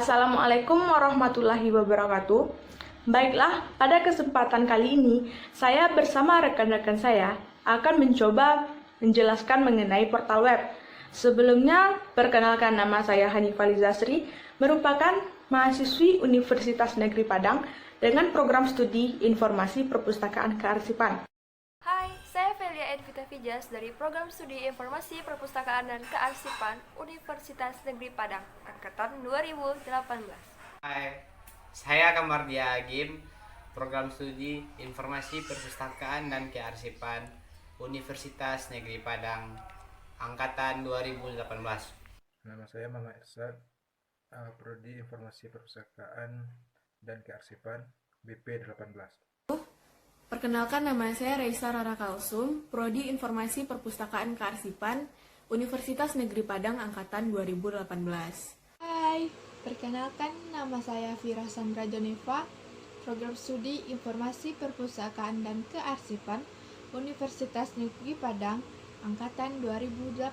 Assalamualaikum warahmatullahi wabarakatuh. Baiklah, pada kesempatan kali ini, saya bersama rekan-rekan saya akan mencoba menjelaskan mengenai portal web. Sebelumnya, perkenalkan, nama saya Hanifah Lizasri, merupakan mahasiswi Universitas Negeri Padang dengan program studi Informasi Perpustakaan Kearsipan. Hai, saya Velia Edvita Fijas dari Program Studi Informasi Perpustakaan dan Kearsipan Universitas Negeri Padang, Angkatan 2018. Hai, saya Kamardia Agim, Program Studi Informasi Perpustakaan dan Kearsipan Universitas Negeri Padang, Angkatan 2018. Nama saya Mama Irsad, Prodi Informasi Perpustakaan dan Kearsipan BP 18. Perkenalkan, nama saya Reisa Rara Kalsum, Prodi Informasi Perpustakaan Kearsipan, Universitas Negeri Padang Angkatan 2018. Hai, perkenalkan, nama saya Fira Sandra Joneva, Program Studi Informasi Perpustakaan dan Kearsipan, Universitas Negeri Padang Angkatan 2018.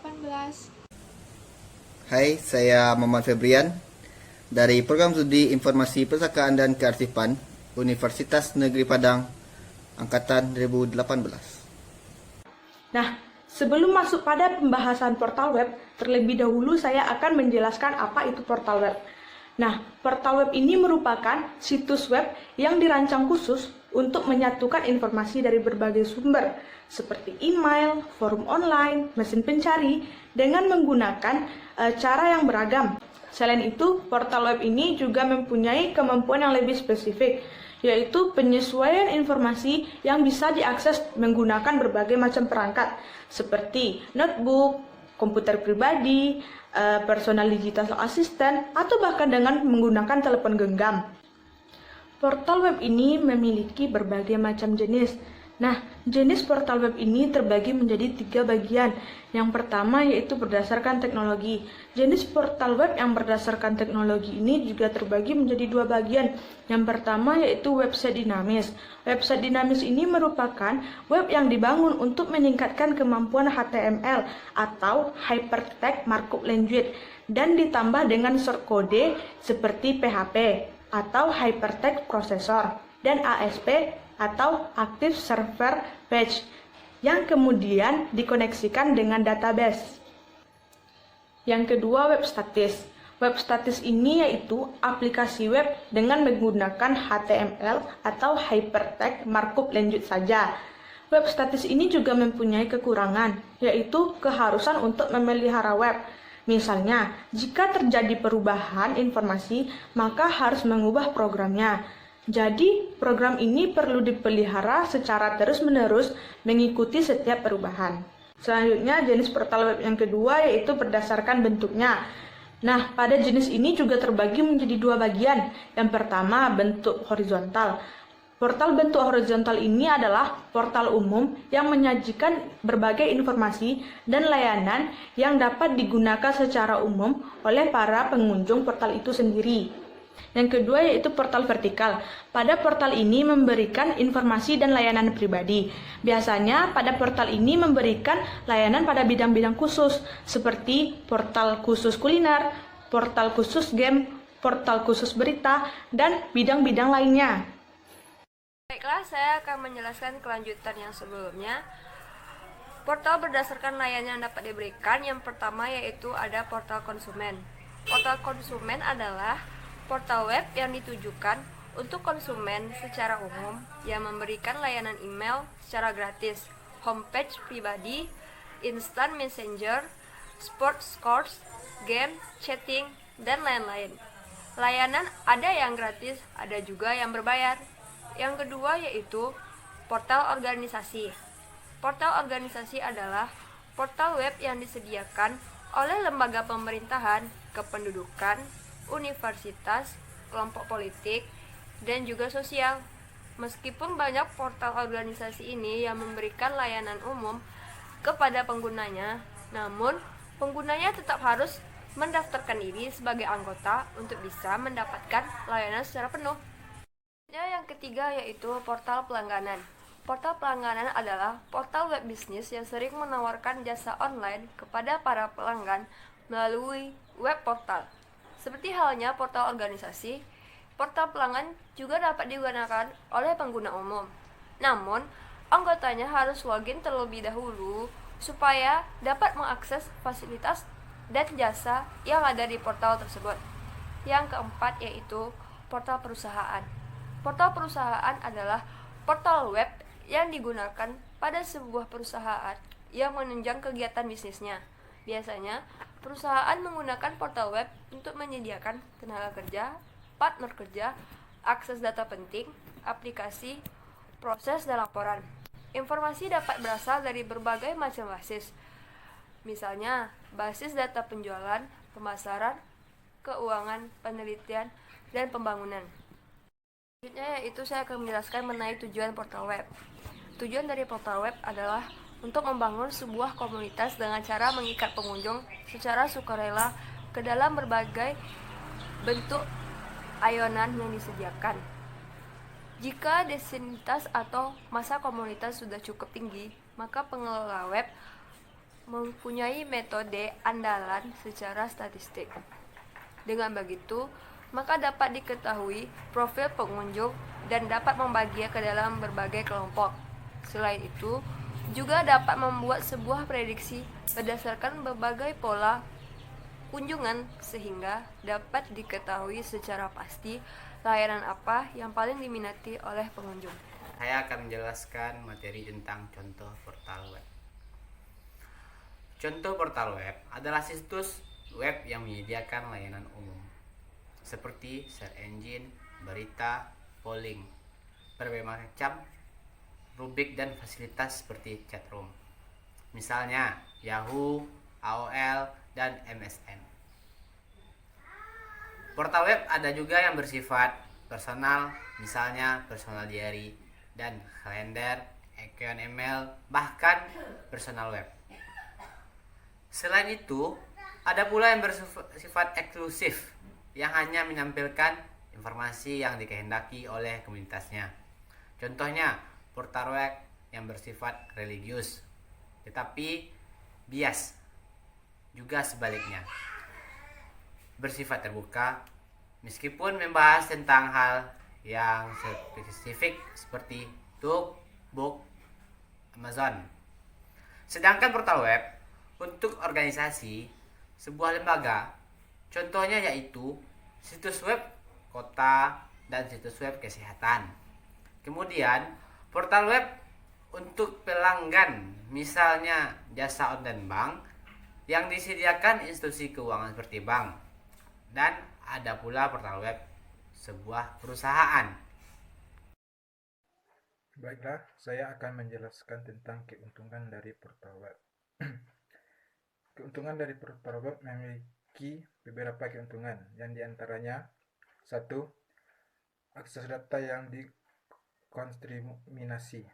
Hai, saya Muhammad Febrian dari Program Studi Informasi Perpustakaan dan Kearsipan Universitas Negeri Padang Angkatan 2018. Nah, sebelum masuk pada pembahasan portal web, terlebih dahulu saya akan menjelaskan apa itu portal web. Nah, portal web ini merupakan situs web yang dirancang khusus untuk menyatukan informasi dari berbagai sumber, seperti email, forum online, mesin pencari, dengan menggunakan cara yang beragam. Selain itu, portal web ini juga mempunyai kemampuan yang lebih spesifik, yaitu penyesuaian informasi yang bisa diakses menggunakan berbagai macam perangkat, seperti notebook, komputer pribadi, personal digital assistant, atau bahkan dengan menggunakan telepon genggam. Portal web ini memiliki berbagai macam jenis. Nah, jenis portal web ini terbagi menjadi 3 bagian. Yang pertama yaitu berdasarkan teknologi. Jenis portal web yang berdasarkan teknologi ini juga terbagi menjadi 2 bagian. Yang pertama yaitu website dinamis. Website dinamis ini merupakan web yang dibangun untuk meningkatkan kemampuan HTML atau Hypertext Markup Language dan ditambah dengan shortcode seperti PHP atau Hypertext Processor dan ASP atau Active Server Page yang kemudian dikoneksikan dengan database. Yang kedua, web statis. Web statis ini yaitu aplikasi web dengan menggunakan HTML atau Hypertext Markup Language saja. Web statis ini juga mempunyai kekurangan, yaitu keharusan untuk memelihara web. Misalnya, jika terjadi perubahan informasi, maka harus mengubah programnya. Jadi, program ini perlu dipelihara secara terus-menerus mengikuti setiap perubahan. Selanjutnya, jenis portal web yang kedua yaitu berdasarkan bentuknya. Nah, pada jenis ini juga terbagi menjadi 2 bagian. Yang pertama, bentuk horizontal. Portal bentuk horizontal ini adalah portal umum yang menyajikan berbagai informasi dan layanan yang dapat digunakan secara umum oleh para pengunjung portal itu sendiri. Yang kedua yaitu portal vertikal. Pada portal ini memberikan informasi dan layanan pribadi. Biasanya pada portal ini memberikan layanan pada bidang-bidang khusus seperti portal khusus kuliner, portal khusus game, portal khusus berita, dan bidang-bidang lainnya. Baiklah, saya akan menjelaskan kelanjutan yang sebelumnya. Portal berdasarkan layanan yang dapat diberikan, yang pertama yaitu ada portal konsumen. Portal konsumen adalah portal web yang ditujukan untuk konsumen secara umum yang memberikan layanan email secara gratis, homepage pribadi, instant messenger, sports scores, game, chatting, dan lain-lain. Layanan ada yang gratis, ada juga yang berbayar. Yang kedua yaitu portal organisasi. Portal organisasi adalah portal web yang disediakan oleh lembaga pemerintahan, kependudukan, universitas, kelompok politik, dan juga sosial. Meskipun banyak portal organisasi ini yang memberikan layanan umum kepada penggunanya, namun penggunanya tetap harus mendaftarkan diri sebagai anggota untuk bisa mendapatkan layanan secara penuh. Yang ketiga yaitu portal pelangganan. Portal pelangganan adalah portal web bisnis yang sering menawarkan jasa online kepada para pelanggan melalui web portal. Seperti halnya portal organisasi, portal pelanggan juga dapat digunakan oleh pengguna umum. Namun, anggotanya harus login terlebih dahulu supaya dapat mengakses fasilitas dan jasa yang ada di portal tersebut. Yang keempat yaitu portal perusahaan. Portal perusahaan adalah portal web yang digunakan pada sebuah perusahaan yang menunjang kegiatan bisnisnya. Biasanya, perusahaan menggunakan portal web untuk menyediakan tenaga kerja, partner kerja, akses data penting, aplikasi, proses, dan laporan. Informasi dapat berasal dari berbagai macam basis. Misalnya, basis data penjualan, pemasaran, keuangan, penelitian, dan pembangunan. Selanjutnya yaitu saya akan menjelaskan mengenai tujuan portal web. Tujuan dari portal web adalah untuk membangun sebuah komunitas dengan cara mengikat pengunjung secara sukarela ke dalam berbagai bentuk ayonan yang disediakan. Jika densitas atau massa komunitas sudah cukup tinggi, maka pengelola web mempunyai metode andalan secara statistik. Dengan begitu, maka dapat diketahui profil pengunjung dan dapat membaginya ke dalam berbagai kelompok. Selain itu, juga dapat membuat sebuah prediksi berdasarkan berbagai pola kunjungan sehingga dapat diketahui secara pasti layanan apa yang paling diminati oleh pengunjung. Saya akan menjelaskan materi tentang contoh portal web. Contoh portal web adalah situs web yang menyediakan layanan umum seperti search engine, berita, polling, berbagai macam rubrik dan fasilitas seperti chat room. Misalnya Yahoo, AOL, dan MSN. Portal web ada juga yang bersifat personal, misalnya personal diary dan kalender, account email, bahkan personal web. Selain itu, ada pula yang bersifat eksklusif yang hanya menampilkan informasi yang dikehendaki oleh komunitasnya. Contohnya, portal web yang bersifat religius, tetapi bias. Juga sebaliknya, bersifat terbuka, meskipun membahas tentang hal yang spesifik seperti Tube, Book, Amazon. Sedangkan portal web untuk organisasi, sebuah lembaga, contohnya yaitu situs web kota dan situs web kesehatan. Kemudian, portal web untuk pelanggan, misalnya jasa online bank yang disediakan institusi keuangan seperti bank. Dan ada pula portal web sebuah perusahaan. Baiklah, saya akan menjelaskan tentang keuntungan dari portal web. Keuntungan dari portal web memiliki beberapa keuntungan, yang diantaranya: 1. Akses data yang dikonstriminasi.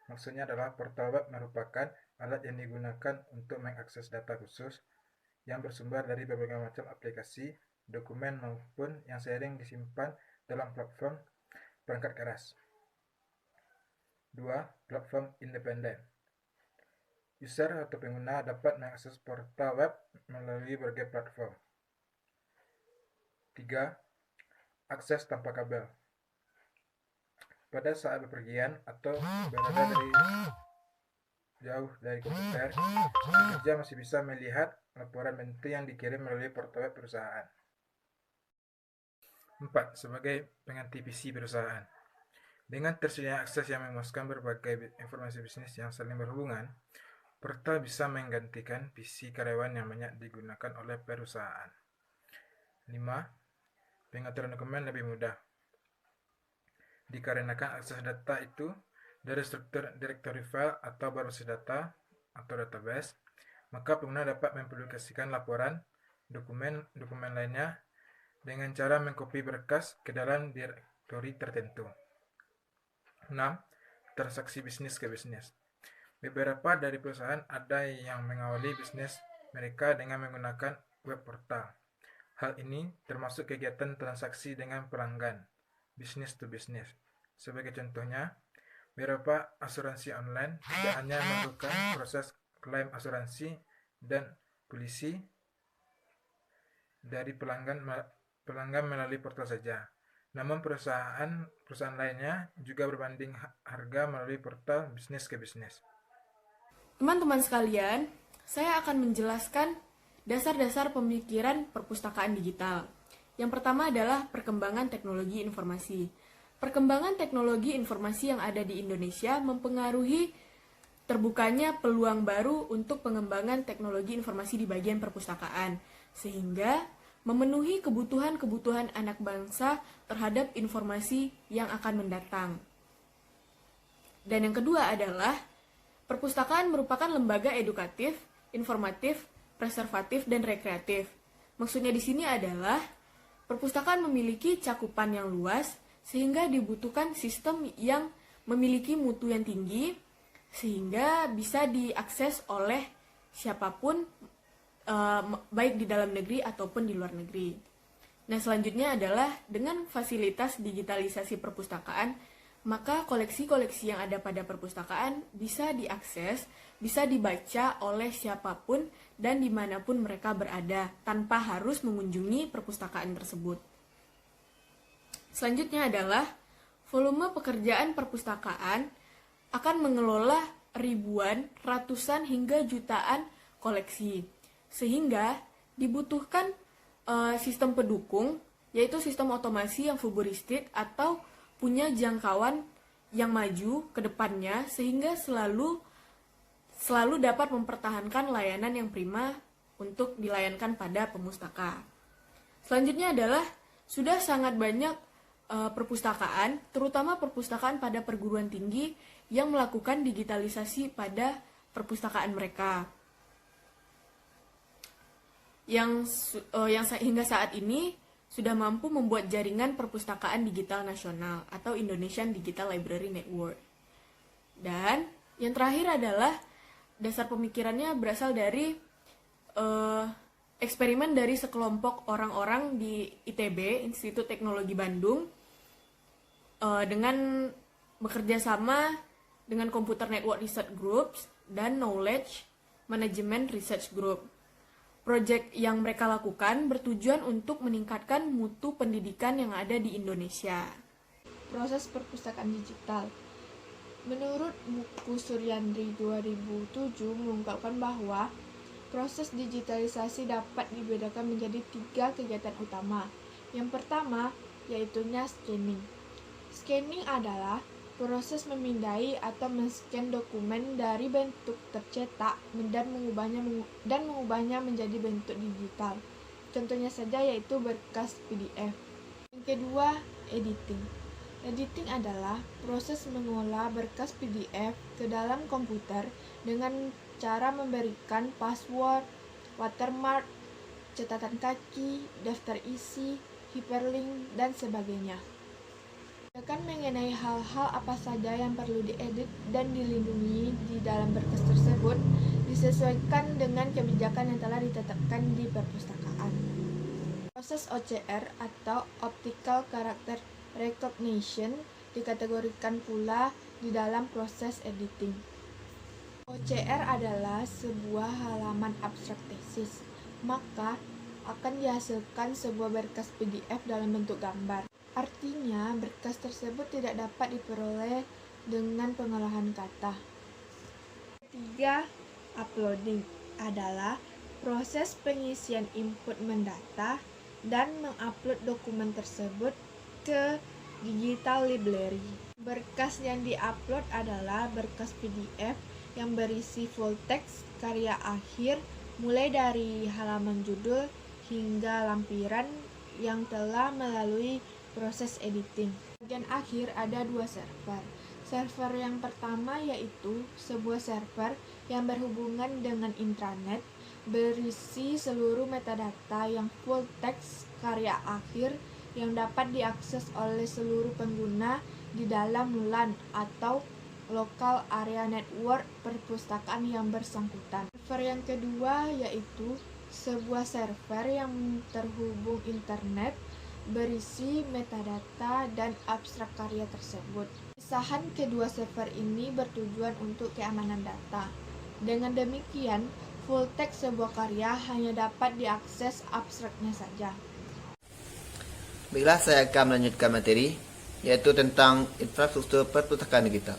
Maksudnya adalah portal web merupakan alat yang digunakan untuk mengakses data khusus yang bersumber dari berbagai macam aplikasi, dokumen maupun yang sering disimpan dalam platform perangkat keras. 2. Platform independen. User atau pengguna dapat mengakses portal web melalui berbagai platform. 3. Akses tanpa kabel. Pada saat bepergian atau berada jauh dari komputer, pekerja masih bisa melihat laporan bentuk yang dikirim melalui portal web perusahaan. 4. Sebagai pengganti PC perusahaan. Dengan tersedia akses yang memuaskan berbagai informasi bisnis yang saling berhubungan, portal bisa menggantikan PC karyawan yang banyak digunakan oleh perusahaan. 5. Pengaturan dokumen lebih mudah. Dikarenakan akses data itu dari struktur directory file atau berbasis data atau database, maka pengguna dapat mempublikasikan laporan, dokumen lainnya dengan cara mengcopy berkas ke dalam direktori tertentu. 6. Transaksi bisnis ke bisnis. Beberapa dari perusahaan ada yang mengawali bisnis mereka dengan menggunakan web portal. Hal ini termasuk kegiatan transaksi dengan pelanggan, business to business. Sebagai contohnya, beberapa asuransi online tidak hanya melakukan proses klaim asuransi dan polisi dari pelanggan pelanggan melalui portal saja. Namun perusahaan lainnya juga berbanding harga melalui portal bisnis ke bisnis. Teman-teman sekalian, saya akan menjelaskan dasar-dasar pemikiran perpustakaan digital. Yang pertama adalah perkembangan teknologi informasi. Perkembangan teknologi informasi yang ada di Indonesia mempengaruhi terbukanya peluang baru untuk pengembangan teknologi informasi di bagian perpustakaan, sehingga memenuhi kebutuhan-kebutuhan anak bangsa terhadap informasi yang akan mendatang. Dan yang kedua adalah perpustakaan merupakan lembaga edukatif, informatif, preservatif, dan rekreatif. Maksudnya di sini adalah perpustakaan memiliki cakupan yang luas sehingga dibutuhkan sistem yang memiliki mutu yang tinggi sehingga bisa diakses oleh siapapun baik di dalam negeri ataupun di luar negeri. Nah, selanjutnya adalah dengan fasilitas digitalisasi perpustakaan, maka koleksi-koleksi yang ada pada perpustakaan bisa diakses, bisa dibaca oleh siapapun dan dimanapun mereka berada, tanpa harus mengunjungi perpustakaan tersebut. Selanjutnya adalah volume pekerjaan perpustakaan akan mengelola ribuan, ratusan hingga jutaan koleksi. Sehingga dibutuhkan sistem pendukung, yaitu sistem otomasi yang futuristik atau punya jangkauan yang maju ke depannya sehingga selalu dapat mempertahankan layanan yang prima untuk dilayankan pada pemustaka. Selanjutnya adalah sudah sangat banyak perpustakaan, terutama perpustakaan pada perguruan tinggi yang melakukan digitalisasi pada perpustakaan mereka. Yang hingga saat ini sudah mampu membuat jaringan perpustakaan digital nasional atau Indonesian Digital Library Network. Dan yang terakhir adalah dasar pemikirannya berasal dari eksperimen dari sekelompok orang-orang di ITB, Institut Teknologi Bandung, dengan bekerja sama dengan Computer Network Research Groups dan Knowledge Management Research Group. Proyek yang mereka lakukan bertujuan untuk meningkatkan mutu pendidikan yang ada di Indonesia. Proses perpustakaan digital. Menurut buku Suryandri 2007 mengungkapkan bahwa proses digitalisasi dapat dibedakan menjadi 3 kegiatan utama. Yang pertama yaitu scanning. Scanning adalah proses memindai atau men-scan dokumen dari bentuk tercetak dan mengubahnya menjadi bentuk digital. Contohnya saja yaitu berkas PDF. Yang kedua, editing. Editing adalah proses mengolah berkas PDF ke dalam komputer dengan cara memberikan password, watermark, catatan kaki, daftar isi, hyperlink, dan sebagainya. Akan mengenai hal-hal apa saja yang perlu diedit dan dilindungi di dalam berkas tersebut disesuaikan dengan kebijakan yang telah ditetapkan di perpustakaan. Proses OCR atau Optical Character Recognition dikategorikan pula di dalam proses editing. OCR adalah sebuah halaman abstrak tesis, maka akan dihasilkan sebuah berkas PDF dalam bentuk gambar. Artinya, berkas tersebut tidak dapat diperoleh dengan pengolahan kata. Ketiga, uploading adalah proses pengisian input mendata dan mengupload dokumen tersebut ke digital library. Berkas yang diupload adalah berkas PDF yang berisi full text karya akhir mulai dari halaman judul hingga lampiran yang telah melalui proses editing. Bagian akhir ada 2 server. Server yang pertama yaitu sebuah server yang berhubungan dengan intranet, berisi seluruh metadata yang full text karya akhir yang dapat diakses oleh seluruh pengguna di dalam LAN atau Local Area Network perpustakaan yang bersangkutan. Server yang kedua yaitu sebuah server yang terhubung internet, berisi metadata dan abstrak karya tersebut. Pemisahan kedua server ini bertujuan untuk keamanan data. Dengan demikian, full text sebuah karya hanya dapat diakses abstraknya saja. Baiklah, saya akan melanjutkan materi, yaitu tentang infrastruktur perpustakaan digital.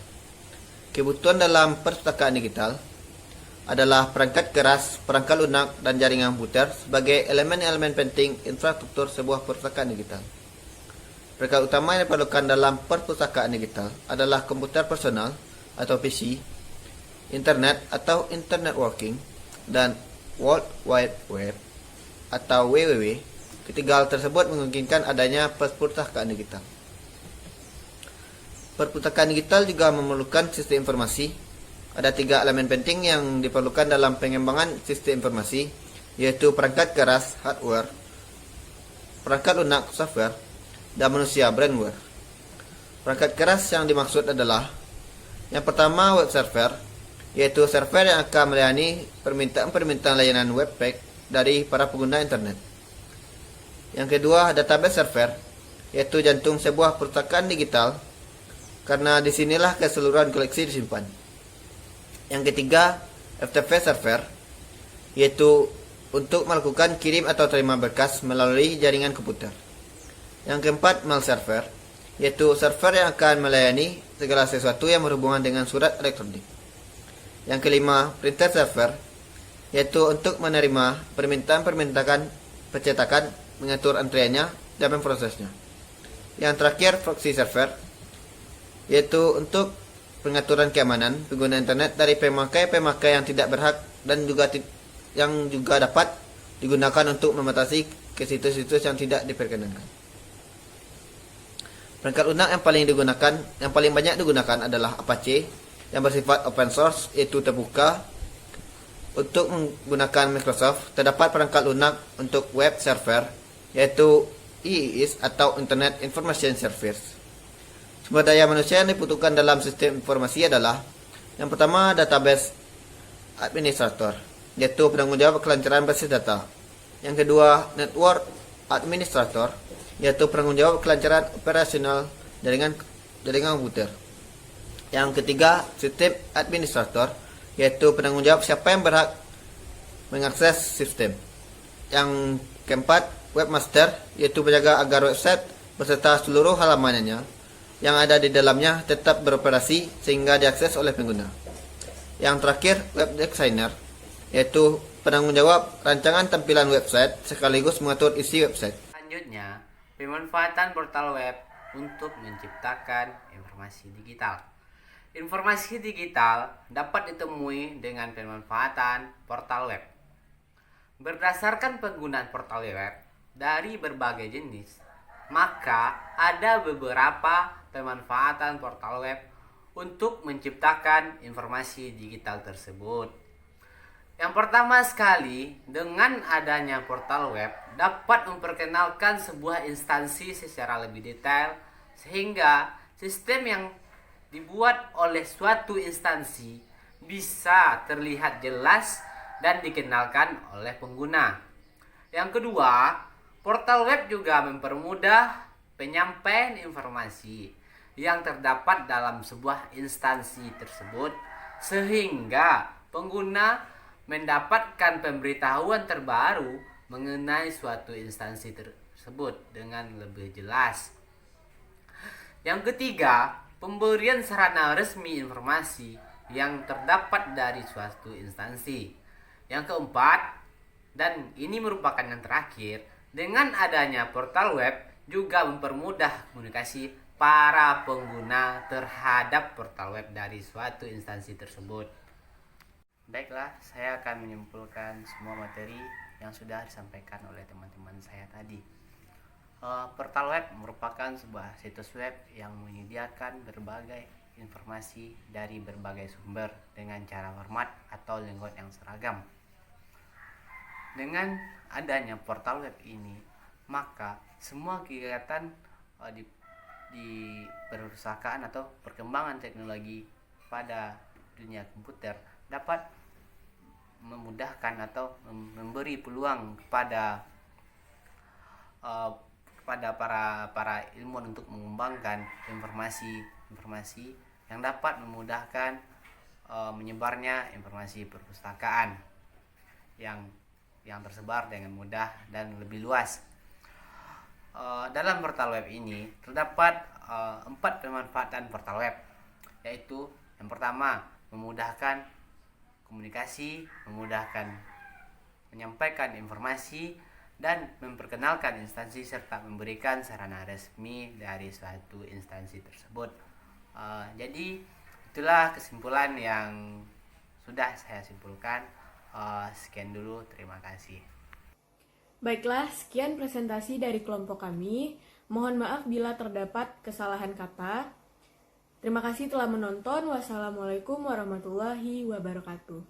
Kebutuhan dalam perpustakaan digital adalah perangkat keras, perangkat lunak, dan jaringan komputer sebagai elemen-elemen penting infrastruktur sebuah perpustakaan digital. Perangkat utama yang diperlukan dalam perpustakaan digital adalah komputer personal atau PC, internet atau internet working, dan World Wide Web atau WWW. Ketiga hal tersebut memungkinkan adanya perpustakaan digital. Perpustakaan digital juga memerlukan sistem informasi. Ada 3 elemen penting yang diperlukan dalam pengembangan sistem informasi, yaitu perangkat keras, hardware, perangkat lunak, software, dan manusia, brainware. Perangkat keras yang dimaksud adalah yang pertama, web server, yaitu server yang akan melayani permintaan layanan web page dari para pengguna internet. Yang kedua, database server, yaitu jantung sebuah perpustakaan digital, karena disinilah keseluruhan koleksi disimpan. Yang ketiga, FTP server, yaitu untuk melakukan kirim atau terima berkas melalui jaringan komputer. Yang keempat, mail server, yaitu server yang akan melayani segala sesuatu yang berhubungan dengan surat elektronik. Yang kelima, printer server, yaitu untuk menerima permintaan percetakan, mengatur antriannya, dan memprosesnya. Yang terakhir, proxy server, yaitu untuk pengaturan keamanan pengguna internet dari pemakai yang tidak berhak dan yang juga dapat digunakan untuk membatasi ke situs-situs yang tidak diperkenankan. Perangkat lunak yang paling banyak digunakan adalah Apache yang bersifat open source, yaitu terbuka. Untuk menggunakan Microsoft, terdapat perangkat lunak untuk web server, yaitu IIS atau Internet Information Service. Sumber daya manusia yang dibutuhkan dalam sistem informasi adalah yang pertama, database administrator, yaitu penanggung jawab kelancaran basis data. Yang kedua, network administrator, yaitu penanggung jawab kelancaran operasional jaringan komputer. Yang ketiga, sistem administrator, yaitu penanggung jawab siapa yang berhak mengakses sistem. Yang keempat, webmaster, yaitu penjaga agar website beserta seluruh halamannya yang ada di dalamnya tetap beroperasi sehingga diakses oleh pengguna. Yang terakhir, web designer, yaitu penanggung jawab rancangan tampilan website sekaligus mengatur isi website. Selanjutnya, pemanfaatan portal web untuk menciptakan informasi digital. Informasi digital dapat ditemui dengan pemanfaatan portal web. Berdasarkan penggunaan portal web dari berbagai jenis, maka ada beberapa pemanfaatan portal web untuk menciptakan informasi digital tersebut. Yang pertama sekali, dengan adanya portal web dapat memperkenalkan sebuah instansi secara lebih detail, sehingga sistem yang dibuat oleh suatu instansi bisa terlihat jelas dan dikenalkan oleh pengguna. Yang kedua, portal web juga mempermudah penyampaian informasi yang terdapat dalam sebuah instansi tersebut, sehingga pengguna mendapatkan pemberitahuan terbaru mengenai suatu instansi tersebut dengan lebih jelas. Yang ketiga, pemberian sarana resmi informasi yang terdapat dari suatu instansi. Yang keempat, dan ini merupakan yang terakhir, dengan adanya portal web juga mempermudah komunikasi para pengguna terhadap portal web dari suatu instansi tersebut. Baiklah, saya akan menyimpulkan semua materi yang sudah disampaikan oleh teman-teman saya tadi. Portal web merupakan sebuah situs web yang menyediakan berbagai informasi dari berbagai sumber dengan cara format atau lengkap yang seragam. Dengan adanya portal web ini, maka semua kegiatan di perusahaan atau perkembangan teknologi pada dunia komputer dapat memudahkan atau memberi peluang kepada para ilmuwan untuk mengembangkan informasi yang dapat memudahkan menyebarnya informasi perpustakaan yang tersebar dengan mudah dan lebih luas. dalam portal web ini terdapat 4 pemanfaatan portal web, yaitu yang pertama memudahkan komunikasi, memudahkan menyampaikan informasi, dan memperkenalkan instansi serta memberikan sarana resmi dari suatu instansi tersebut. Jadi itulah kesimpulan yang sudah saya simpulkan. Sekian dulu, terima kasih. Baiklah, sekian presentasi dari kelompok kami. Mohon maaf bila terdapat kesalahan kata. Terima kasih telah menonton. Wassalamualaikum warahmatullahi wabarakatuh.